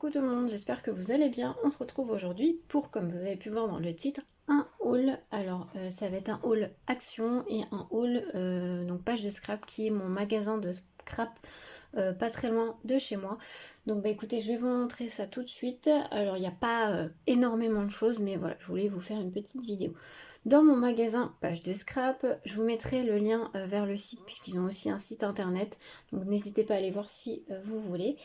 Coucou tout le monde, j'espère que vous allez bien. On se retrouve aujourd'hui pour, comme vous avez pu voir dans le titre, un haul. Alors ça va être un haul action et un haul donc page de scrap qui est mon magasin de scrap pas très loin de chez moi. Donc bah écoutez, je vais vous montrer ça tout de suite. Alors il n'y a pas énormément de choses, mais voilà, je voulais vous faire une petite vidéo. Dans mon magasin page de scrap, je vous mettrai le lien vers le site puisqu'ils ont aussi un site internet. Donc n'hésitez pas à aller voir si vous voulez.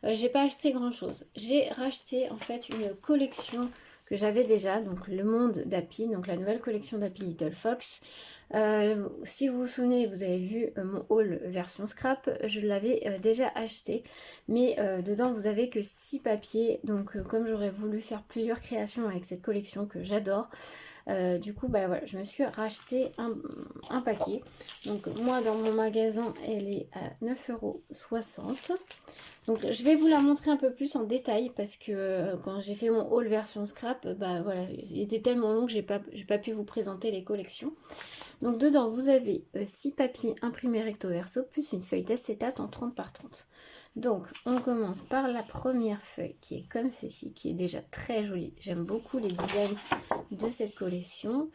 J'ai pas acheté grand chose. J'ai racheté en fait une collection que j'avais déjà, donc le monde d'Happy, donc la nouvelle collection d'Happy Little Fox. Si vous vous souvenez, vous avez vu mon haul version scrap, je l'avais déjà acheté, mais dedans vous avez que 6 papiers, donc comme j'aurais voulu faire plusieurs créations avec cette collection que j'adore, du coup bah voilà, je me suis racheté un paquet. Donc moi dans mon magasin elle est à 9,60 €. Donc je vais vous la montrer un peu plus en détail parce que quand j'ai fait mon haul version scrap, bah voilà, il était tellement long que j'ai pas pu vous présenter les collections. Donc dedans vous avez 6 papiers imprimés recto verso plus une feuille d'acétate en 30 par 30. Donc on commence par la première feuille qui est comme ceci, qui est déjà très jolie. J'aime beaucoup les designs de cette collection.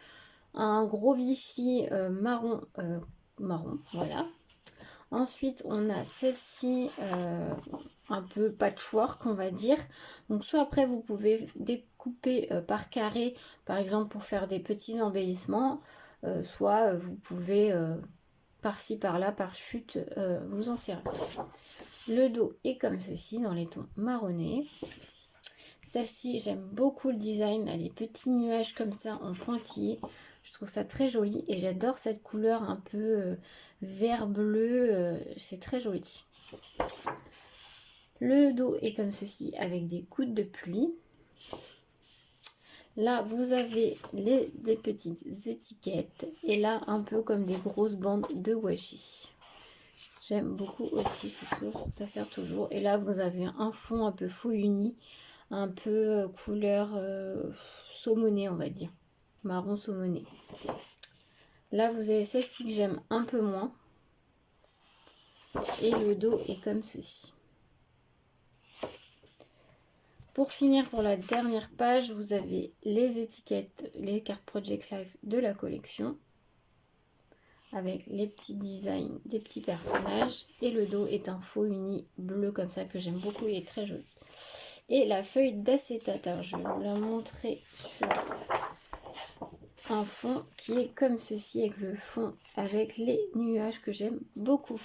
Un gros Vichy marron, voilà. Ensuite, on a celle-ci, un peu patchwork, on va dire. Donc, soit après, vous pouvez découper par carré, par exemple, pour faire des petits embellissements. Soit vous pouvez, par-ci, par-là, par chute, vous en servir. Le dos est comme ceci, dans les tons marronnés. Celle-ci, j'aime beaucoup le design. Elle a les petits nuages comme ça en pointillés. Je trouve ça très joli et j'adore cette couleur un peu vert bleu. C'est très joli. Le dos est comme ceci avec des gouttes de pluie. Là, vous avez des petites étiquettes et là, un peu comme des grosses bandes de washi. J'aime beaucoup aussi, ça sert toujours. Et là, vous avez un fond un peu faux uni, un peu couleur saumonée, on va dire. Marron saumoné. Là, vous avez celle-ci que j'aime un peu moins. Et le dos est comme ceci. Pour finir, pour la dernière page, vous avez les étiquettes, les cartes Project Life de la collection. Avec les petits designs des petits personnages. Et le dos est un faux uni bleu comme ça que j'aime beaucoup, il est très joli. Et la feuille d'acétate, alors je vais vous la montrer sur un fond qui est comme ceci, avec le fond avec les nuages que j'aime beaucoup.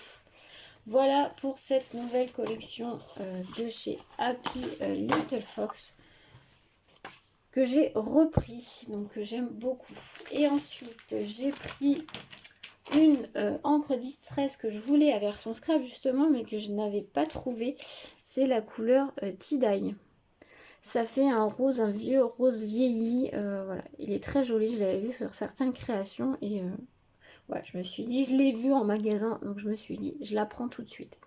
Voilà pour cette nouvelle collection de chez Happy Little Fox que j'ai repris, donc que j'aime beaucoup. Et ensuite j'ai pris une encre distress que je voulais à version scrap justement, mais que je n'avais pas trouvé. C'est la couleur Tie-Dye. Ça fait un rose, un vieux rose vieilli. Voilà, il est très joli. Je l'avais vu sur certaines créations et voilà, je me suis dit, je l'ai vu en magasin, donc je me suis dit, je la prends tout de suite.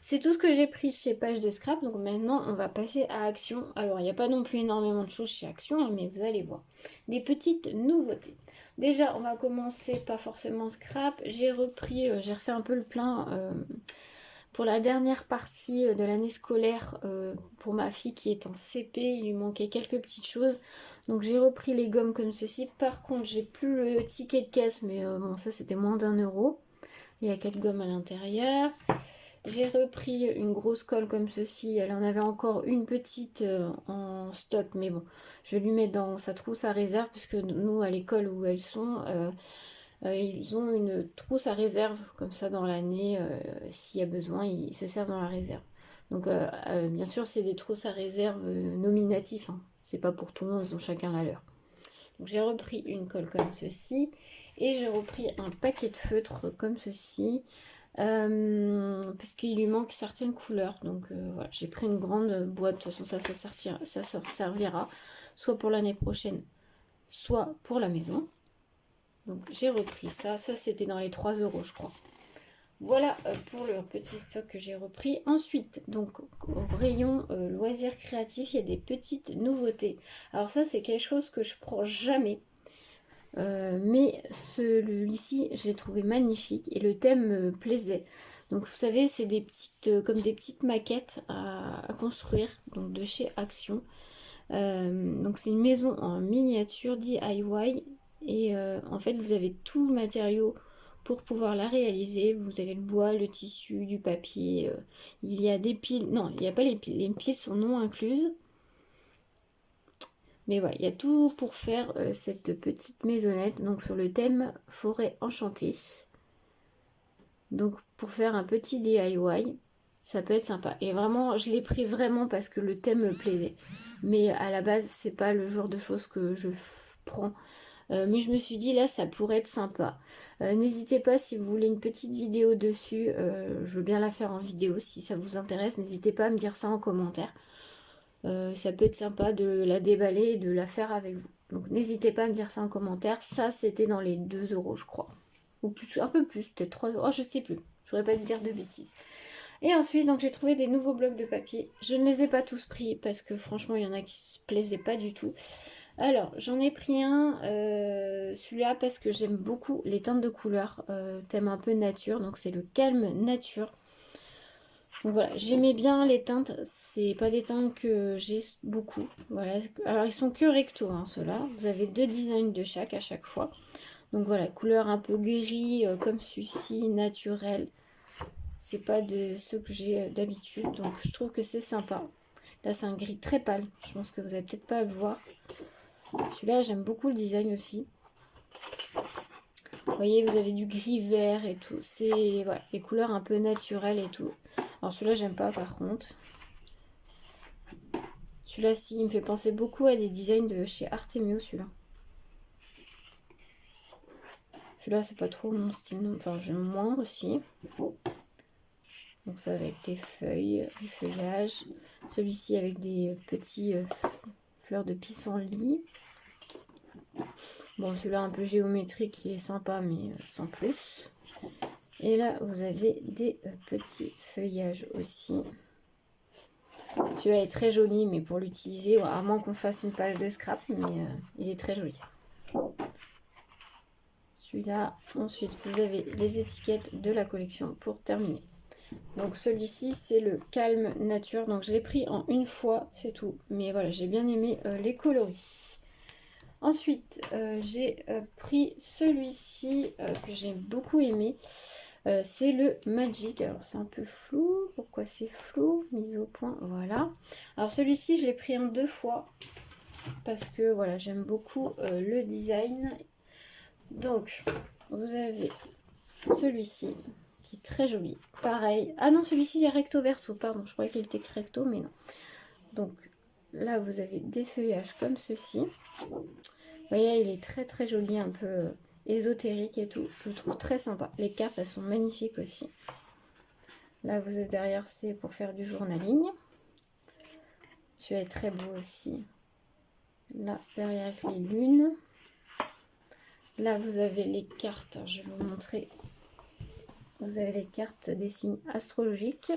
C'est tout ce que j'ai pris chez Page de Scrap. Donc maintenant, on va passer à Action. Alors, il n'y a pas non plus énormément de choses chez Action, hein, mais vous allez voir. Des petites nouveautés. Déjà, on va commencer pas forcément Scrap. J'ai refait un peu le plein pour la dernière partie de l'année scolaire pour ma fille qui est en CP. Il lui manquait quelques petites choses. Donc j'ai repris les gommes comme ceci. Par contre, j'ai plus le ticket de caisse, mais bon, ça c'était moins d'1 €. Il y a 4 gommes à l'intérieur. J'ai repris une grosse colle comme ceci. Elle en avait encore une petite en stock. Mais bon, je vais lui mettre dans sa trousse à réserve. Puisque nous, à l'école où elles sont, ils ont une trousse à réserve. Comme ça, dans l'année, s'il y a besoin, ils se servent dans la réserve. Donc, bien sûr, c'est des trousses à réserve nominatifs. Hein. C'est pas pour tout le monde, ils ont chacun la leur. Donc, j'ai repris une colle comme ceci. Et j'ai repris un paquet de feutres comme ceci. Parce qu'il lui manque certaines couleurs, donc voilà, j'ai pris une grande boîte. De toute façon ça servira soit pour l'année prochaine, soit pour la maison. Donc j'ai repris ça c'était dans les 3 € je crois. Voilà pour le petit stock que j'ai repris. Ensuite, donc au rayon loisirs créatifs, il y a des petites nouveautés. Alors ça c'est quelque chose que je prends jamais. Mais celui-ci, je l'ai trouvé magnifique et le thème me plaisait. Donc vous savez, c'est des petites, comme des petites maquettes à construire, donc de chez Action. Donc c'est une maison en miniature DIY et en fait vous avez tout le matériau pour pouvoir la réaliser. Vous avez le bois, le tissu, du papier, il y a des piles, non il n'y a pas les piles sont non incluses. Mais voilà, il y a tout pour faire cette petite maisonnette, donc sur le thème forêt enchantée. Donc pour faire un petit DIY, ça peut être sympa. Et vraiment, je l'ai pris vraiment parce que le thème me plaisait. Mais à la base, c'est pas le genre de choses que je prends. Mais je me suis dit là, ça pourrait être sympa. N'hésitez pas si vous voulez une petite vidéo dessus. Je veux bien la faire en vidéo si ça vous intéresse. N'hésitez pas à me dire ça en commentaire. Ça peut être sympa de la déballer et de la faire avec vous. Donc n'hésitez pas à me dire ça en commentaire. Ça, c'était dans les 2 euros, je crois. Ou plus, un peu plus, peut-être 3 euros. Oh, je sais plus. Je voudrais pas te dire de bêtises. Et ensuite, donc j'ai trouvé des nouveaux blocs de papier. Je ne les ai pas tous pris parce que franchement, il y en a qui se plaisaient pas du tout. Alors, j'en ai pris un, celui-là, parce que j'aime beaucoup les teintes de couleurs, thème un peu nature. Donc c'est le Calme Nature. Donc voilà, j'aimais bien les teintes, c'est pas des teintes que j'ai beaucoup. Voilà, alors ils sont que recto, hein, ceux-là. Vous avez 2 designs de chaque à chaque fois. Donc voilà, couleur un peu gris, comme celui-ci, naturel. C'est pas de ceux que j'ai d'habitude, donc je trouve que c'est sympa. Là, c'est un gris très pâle, je pense que vous n'avez peut-être pas à le voir. Celui-là, j'aime beaucoup le design aussi. Vous voyez, vous avez du gris vert et tout. C'est voilà, les couleurs un peu naturelles et tout. Alors celui-là, j'aime pas par contre. Celui-là, si, il me fait penser beaucoup à des designs de chez Artemio, celui-là. Celui-là, c'est pas trop mon style, non. Enfin, j'aime moins aussi. Donc ça avec des feuilles, du feuillage. Celui-ci avec des petits fleurs de pissenlit. Bon, celui-là un peu géométrique, il est sympa, mais sans plus. Et là, vous avez des petits feuillages aussi. Celui-là est très joli, mais pour l'utiliser, à moins qu'on fasse une page de scrap, mais il est très joli. Celui-là, ensuite, vous avez les étiquettes de la collection pour terminer. Donc celui-ci, c'est le Calme Nature. Donc je l'ai pris en une fois, c'est tout. Mais voilà, j'ai bien aimé les coloris. Ensuite, j'ai pris celui-ci que j'ai beaucoup aimé. C'est le Magic. Alors c'est un peu flou. Pourquoi c'est flou? Mise au point, voilà. Alors celui-ci, je l'ai pris en 2 fois. Parce que voilà, j'aime beaucoup le design. Donc, vous avez celui-ci qui est très joli. Pareil. Ah non, celui-ci il est recto verso. Pardon, je croyais qu'il était recto, mais non. Donc là, vous avez des feuillages comme ceci. Vous voyez, il est très très joli, un peu ésotérique et tout. Je le trouve très sympa. Les cartes, elles sont magnifiques aussi. Là, vous êtes derrière, c'est pour faire du journaling. Celui-là est très beau aussi. Là, derrière avec les lunes. Là, vous avez les cartes. Je vais vous montrer. Vous avez les cartes des signes astrologiques.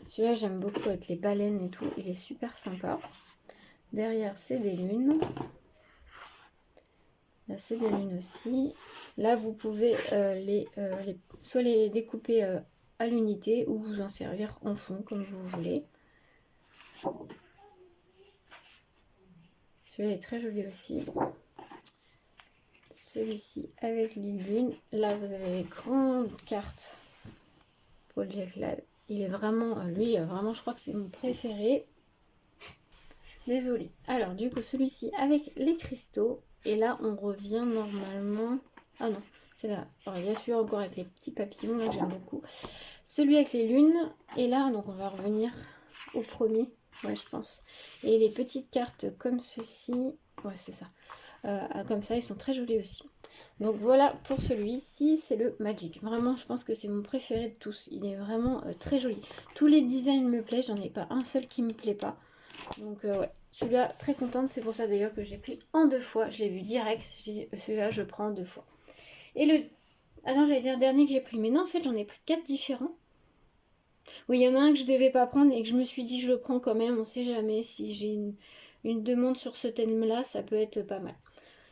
Celui-là, j'aime beaucoup avec les baleines et tout. Il est super sympa. Derrière, c'est des lunes. Là, c'est des lunes aussi. Là, vous pouvez soit les découper à l'unité ou vous en servir en fond, comme vous voulez. Celui-là est très joli aussi. Celui-ci avec les lunes. Là, vous avez les grandes cartes pour le Jack Live. Il est vraiment, lui, vraiment, je crois que c'est mon préféré. Désolée. Alors, du coup, celui-ci avec les cristaux. Et là, on revient normalement... Ah non, c'est là. Alors, il y a celui encore avec les petits papillons, là, j'aime beaucoup. Celui avec les lunes. Et là, donc, on va revenir au premier. Ouais, je pense. Et les petites cartes comme ceci. Ouais, c'est ça. Comme ça, ils sont très jolis aussi. Donc voilà pour celui-ci, c'est le Magic. Vraiment, je pense que c'est mon préféré de tous. Il est vraiment très joli. Tous les designs me plaisent, j'en ai pas un seul qui me plaît pas. Donc ouais, celui-là, très contente. C'est pour ça d'ailleurs que j'ai pris en 2 fois. Je l'ai vu direct. Celui-là, je prends en 2 fois. Et le... Ah non, j'allais dire le dernier que j'ai pris. Mais non, en fait, j'en ai pris 4 différents. Oui, il y en a un que je devais pas prendre et que je me suis dit je le prends quand même. On sait jamais si j'ai une demande sur ce thème-là, ça peut être pas mal.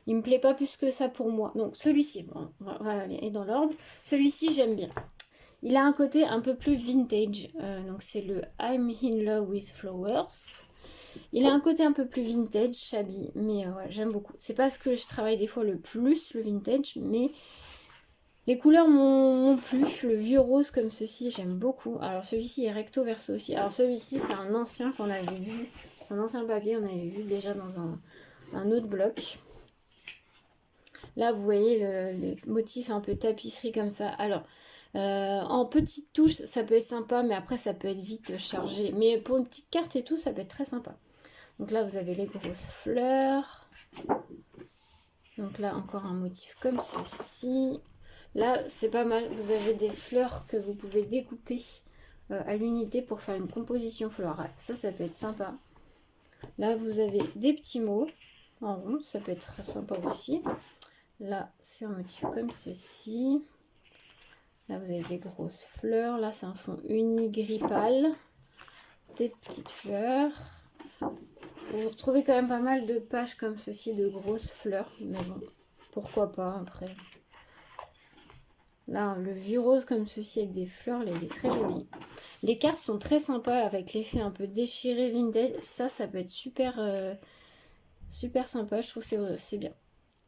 Il me plaît pas plus que ça pour moi. Donc celui-ci, bon, on va aller dans l'ordre. Celui-ci, j'aime bien. Il a un côté un peu plus vintage. Donc c'est le I'm in love with flowers. Il a un côté un peu plus vintage, shabby, mais ouais, j'aime beaucoup. C'est pas ce que je travaille des fois le plus, le vintage, mais les couleurs m'ont plu. Le vieux rose comme ceci, j'aime beaucoup. Alors celui-ci est recto verso aussi. Alors celui-ci, c'est un ancien qu'on avait vu. C'est un ancien papier, on avait vu déjà dans un autre bloc. Là, vous voyez le motif un peu tapisserie comme ça. Alors, en petites touches, ça peut être sympa, mais après, ça peut être vite chargé. Mais pour une petite carte et tout, ça peut être très sympa. Donc là, vous avez les grosses fleurs. Donc là, encore un motif comme ceci. Là, c'est pas mal. Vous avez des fleurs que vous pouvez découper à l'unité pour faire une composition florale. Ça peut être sympa. Là, vous avez des petits mots en rond. Ça peut être sympa aussi. Là, c'est un motif comme ceci. Là, vous avez des grosses fleurs. Là, c'est un fond uni gris pâle. Des petites fleurs. Vous retrouvez quand même pas mal de pages comme ceci, de grosses fleurs. Mais bon, pourquoi pas après. Là, le vieux rose comme ceci avec des fleurs, là, il est très joli. Les cartes sont très sympas avec l'effet un peu déchiré vintage. Ça peut être super, super sympa. Je trouve que c'est bien.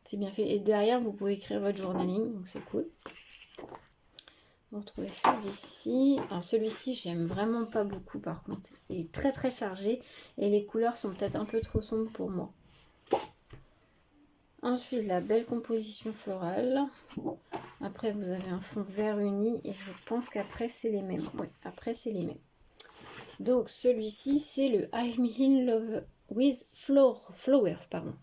C'est bien fait. Et derrière, vous pouvez écrire votre journaling, donc c'est cool. Vous retrouvez celui-ci. Alors celui-ci, j'aime vraiment pas beaucoup par contre. Il est très très chargé et les couleurs sont peut-être un peu trop sombres pour moi. Ensuite, la belle composition florale. Après, vous avez un fond vert uni et je pense qu'après, c'est les mêmes. Oui, après, c'est les mêmes. Donc, celui-ci, c'est le I'm in love with flowers. Pardon.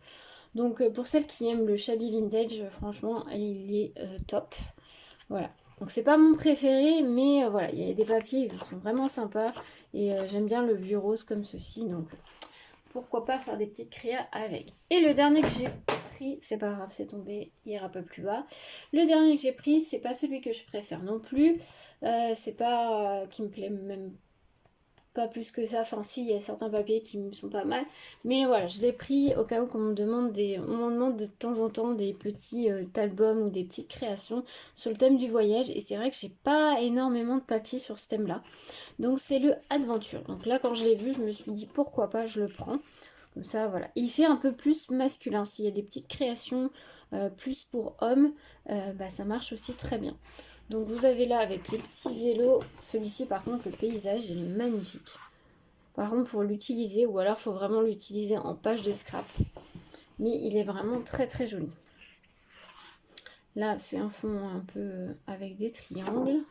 Donc, pour celles qui aiment le shabby vintage, franchement, il est top. Voilà. Donc, c'est pas mon préféré, mais voilà, il y a des papiers qui sont vraiment sympas. Et j'aime bien le vieux rose comme ceci. Donc, pourquoi pas faire des petites créas avec. Et le dernier que j'ai pris, c'est pas grave, c'est tombé, il ira un peu plus bas. Le dernier que j'ai pris, c'est pas celui que je préfère non plus. C'est pas qui me plaît même pas plus que ça. Enfin, si, il y a certains papiers qui me sont pas mal. Mais voilà, je l'ai pris au cas où qu'on me demande on m'en demande de temps en temps des petits albums ou des petites créations sur le thème du voyage. Et c'est vrai que j'ai pas énormément de papier sur ce thème-là. Donc c'est le Adventure. Donc là, quand je l'ai vu, je me suis dit pourquoi pas, je le prends. Comme ça, voilà. Il fait un peu plus masculin. S'il y a des petites créations plus pour hommes, bah, ça marche aussi très bien. Donc vous avez là avec les petits vélos, celui-ci par contre, le paysage, il est magnifique. Par contre, pour l'utiliser, ou alors il faut vraiment l'utiliser en page de scrap. Mais il est vraiment très très joli. Là, c'est un fond un peu avec des triangles.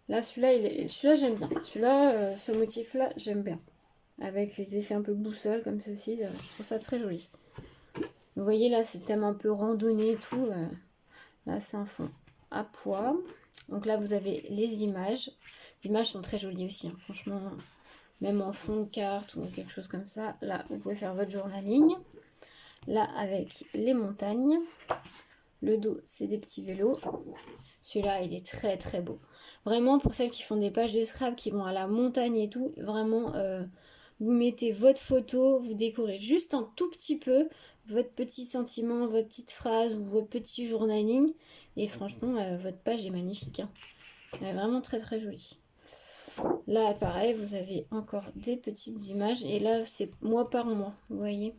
Là, celui-là, j'aime bien. Celui-là, ce motif-là, j'aime bien. Avec les effets un peu boussole comme ceci, je trouve ça très joli. Vous voyez là, c'est le thème un peu randonnée et tout. Là, c'est un fond à pois. Donc là, vous avez les images. Les images sont très jolies aussi, hein. Franchement, même en fond de carte ou quelque chose comme ça. Là, vous pouvez faire votre journaling. Là, avec les montagnes. Le dos, c'est des petits vélos. Celui-là, il est très très beau. Vraiment, pour celles qui font des pages de scrap, qui vont à la montagne et tout, vraiment, vous mettez votre photo, vous décorez juste un tout petit peu votre petit sentiment, votre petite phrase ou votre petit journaling. Et franchement, votre page est magnifique, hein. Elle est vraiment très très jolie. Là, pareil, vous avez encore des petites images. Et là, c'est mois par mois, vous voyez.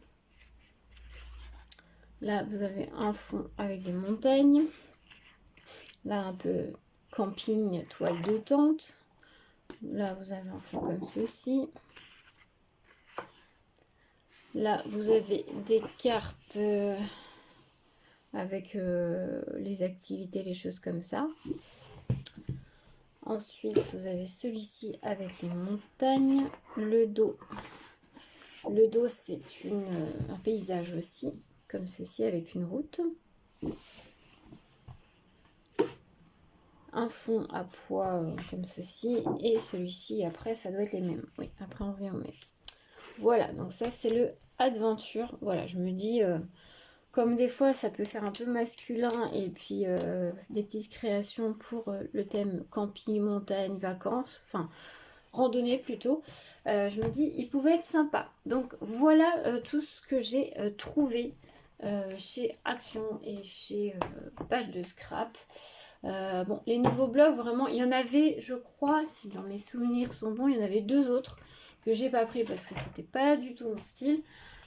Là, vous avez un fond avec des montagnes. Là, un peu camping, toile de tente. Là, vous avez un fond comme ceci. Là, vous avez des cartes avec les activités, les choses comme ça. Ensuite, vous avez celui-ci avec les montagnes. Le dos. Le dos, c'est un paysage aussi, comme ceci, avec une route. Un fond à pois comme ceci. Et celui-ci, après, ça doit être les mêmes. Oui, après, on revient au même. Voilà, donc ça, c'est le Adventure. Voilà, je me dis... comme des fois ça peut faire un peu masculin et puis des petites créations pour le thème camping, montagne, vacances, enfin randonnée plutôt, je me dis il pouvait être sympa. Donc voilà tout ce que j'ai trouvé chez Action et chez Page de Scrap. Bon, les nouveaux blogs, vraiment, il y en avait, je crois, si dans mes souvenirs sont bons, il y en avait 2 autres que j'ai pas pris parce que c'était pas du tout mon style.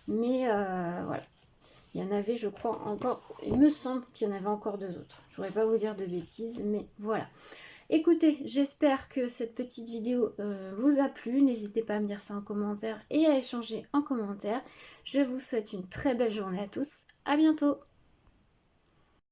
Mais voilà. Il y en avait, je crois, encore. Il me semble qu'il y en avait encore 2 autres. Je ne voudrais pas vous dire de bêtises, mais voilà. Écoutez, j'espère que cette petite vidéo vous a plu. N'hésitez pas à me dire ça en commentaire et à échanger en commentaire. Je vous souhaite une très belle journée à tous. À bientôt!